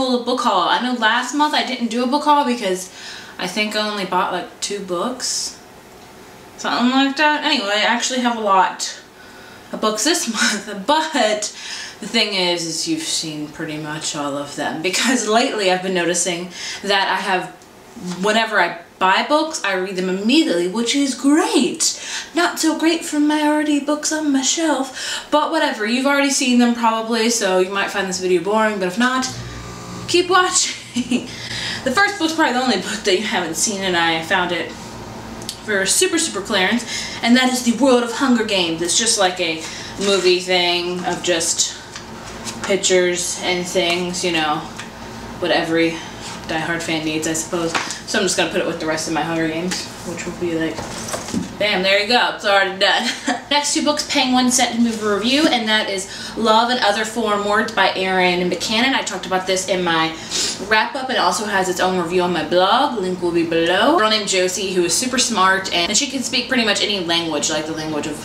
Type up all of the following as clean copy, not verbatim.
little book haul. I know last month I didn't do a book haul because I think I only bought like 2 books. Something like that. Anyway, I actually have a lot of books this month, but the thing is you've seen pretty much all of them, because lately I've been noticing that I have, whenever I buy books, I read them immediately, which is great. Not so great for my already books on my shelf, but whatever. You've already seen them probably, so you might find this video boring, but if not, keep watching. The first book's probably the only book that you haven't seen, and I found it for super clearance, and that is The World of Hunger Games. It's just like a movie thing of just pictures and things, you know, what every diehard fan needs, I suppose. So I'm just gonna put it with the rest of my Hunger Games, which will be like, bam, there you go, it's already done. Next 2 books Penguin sent to me for review, and that is Love and Other Foreign Words by Erin Buchanan. I talked about this in my wrap-up. It also has its own review on my blog, link will be below. A girl named Josie who is super smart, and she can speak pretty much any language, like the language of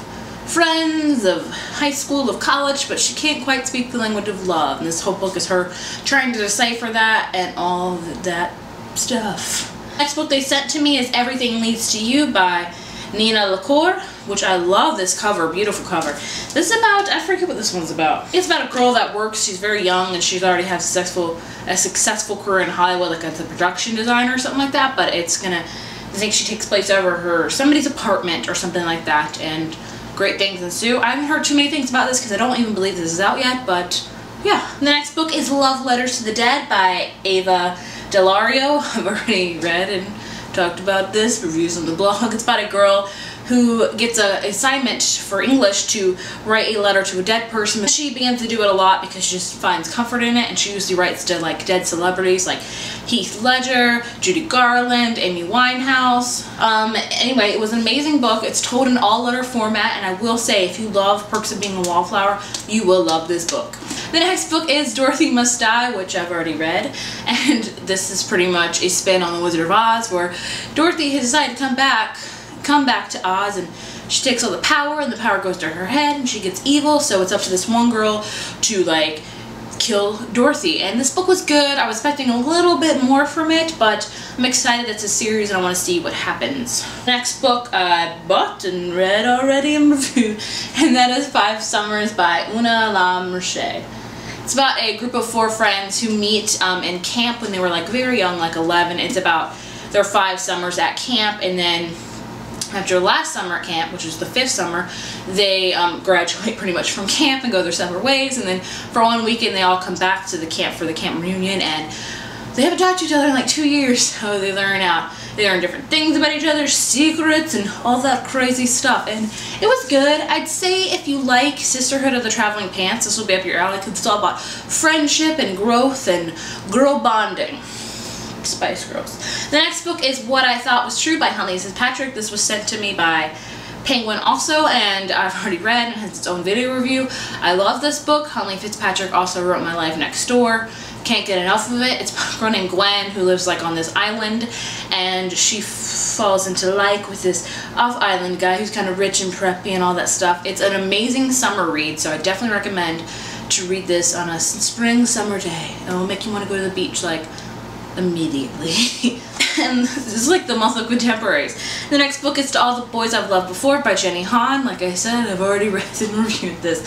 friends, of high school, of college, but she can't quite speak the language of love. And this whole book is her trying to decipher that and all that stuff. Next book they sent to me is Everything Leads to You by Nina LaCour, which I love this cover, beautiful cover. This is about, I forget what this one's about. It's about a girl that works, she's very young, and she's already has a successful career in Hollywood, like as a production designer or something like that, but it's gonna, I think she takes place over somebody's apartment or something like that, and great things ensue. I haven't heard too many things about this because I don't even believe this is out yet, but yeah. The next book is Love Letters to the Dead by Ava Delario. I've already read and talked about this, reviews on the blog. It's about a girl who gets an assignment for English to write a letter to a dead person. She begins to do it a lot because she just finds comfort in it, and she usually writes to like dead celebrities like Heath Ledger, Judy Garland, Amy Winehouse. Anyway, it was an amazing book. It's told in all letter format, and I will say if you love Perks of Being a Wallflower, you will love this book. The next book is Dorothy Must Die, which I've already read, and this is pretty much a spin on The Wizard of Oz, where Dorothy has decided to come back to Oz, and she takes all the power, and the power goes to her head, and she gets evil, so it's up to this one girl to like kill Dorothy. And this book was good. I was expecting a little bit more from it, but I'm excited it's a series and I want to see what happens. Next book I bought and read already and reviewed, and that is 5 Summers by Una La Marche. It's about a group of 4 friends who meet in camp when they were like very young, like 11. It's about their 5 summers at camp, and then after last summer at camp, which was the 5th summer, they graduate pretty much from camp and go their separate ways, and then for one weekend they all come back to the camp for the camp reunion, and they haven't talked to each other in like 2 years, so they learn different things about each other's secrets and all that crazy stuff, and it was good. I'd say if you like Sisterhood of the Traveling Pants, this will be up your alley, because it's all about friendship and growth and girl bonding. Spice Girls. The next book is What I Thought Was True by Huntley Fitzpatrick. This was sent to me by Penguin also, and I've already read and has its own video review. I love this book. Huntley Fitzpatrick also wrote My Life Next Door. Can't get enough of it. It's about a girl named Gwen who lives like on this island, and she falls into like with this off-island guy who's kind of rich and preppy and all that stuff. It's an amazing summer read, so I definitely recommend to read this on a spring summer day. It will make you want to go to the beach like immediately. And this is like the month of contemporaries. The next book is To All the Boys I've Loved Before by Jenny Han. Like I said, I've already read and reviewed this.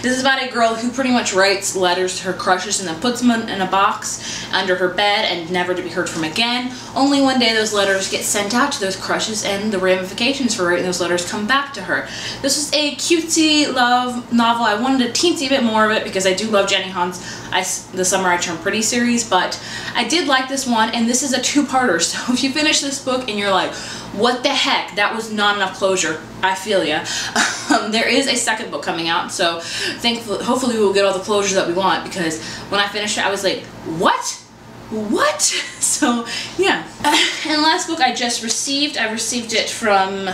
This is about a girl who pretty much writes letters to her crushes and then puts them in a box under her bed and never to be heard from again. Only one day those letters get sent out to those crushes, and the ramifications for writing those letters come back to her. This was a cutesy love novel. I wanted a teensy bit more of it because I do love Jenny Han's The Summer I Turned Pretty series, but I did like this one, and this is a 2-parter. So if you finish this book and you're like, what the heck, that was not enough closure, I feel ya. There is a 2nd book coming out, so hopefully we'll get all the closure that we want, because when I finished it I was like, what? What? So yeah. And last book I just received, I received it from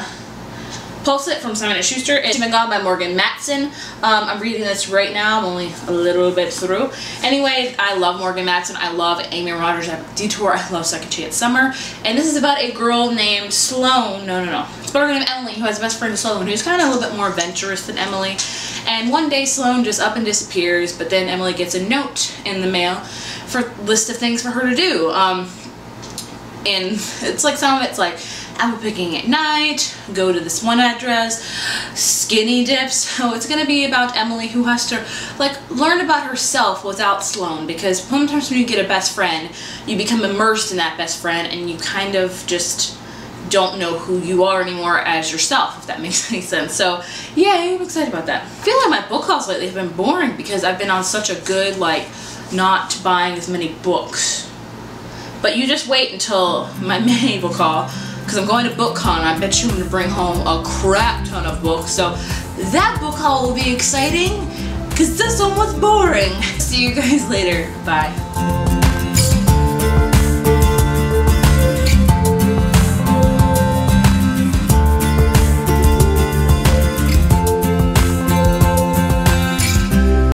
Pulse It from Simon & Schuster. It's Been Gone by Morgan Matson. I'm reading this right now. I'm only a little bit through. Anyway, I love Morgan Matson. I love Amy Rogers at Detour. I love Second Chance Summer. And this is about a girl named Sloane. No. It's about a girl named Emily who has a best friend Sloane, who's kind of a little bit more adventurous than Emily. And one day Sloane just up and disappears, but then Emily gets a note in the mail for a list of things for her to do. And it's like, some of it's like apple picking at night, go to this one address, skinny dips. So it's gonna be about Emily, who has to like learn about herself without Sloane, because sometimes when you get a best friend, you become immersed in that best friend and you kind of just don't know who you are anymore as yourself, if that makes any sense. So yeah, I'm excited about that. I feel like my book hauls lately have been boring because I've been on such a good like not buying as many books. But you just wait until my May book haul, because I'm going to BookCon. I bet you I'm going to bring home a crap ton of books. So that book haul will be exciting, because this one was boring. See you guys later. Bye.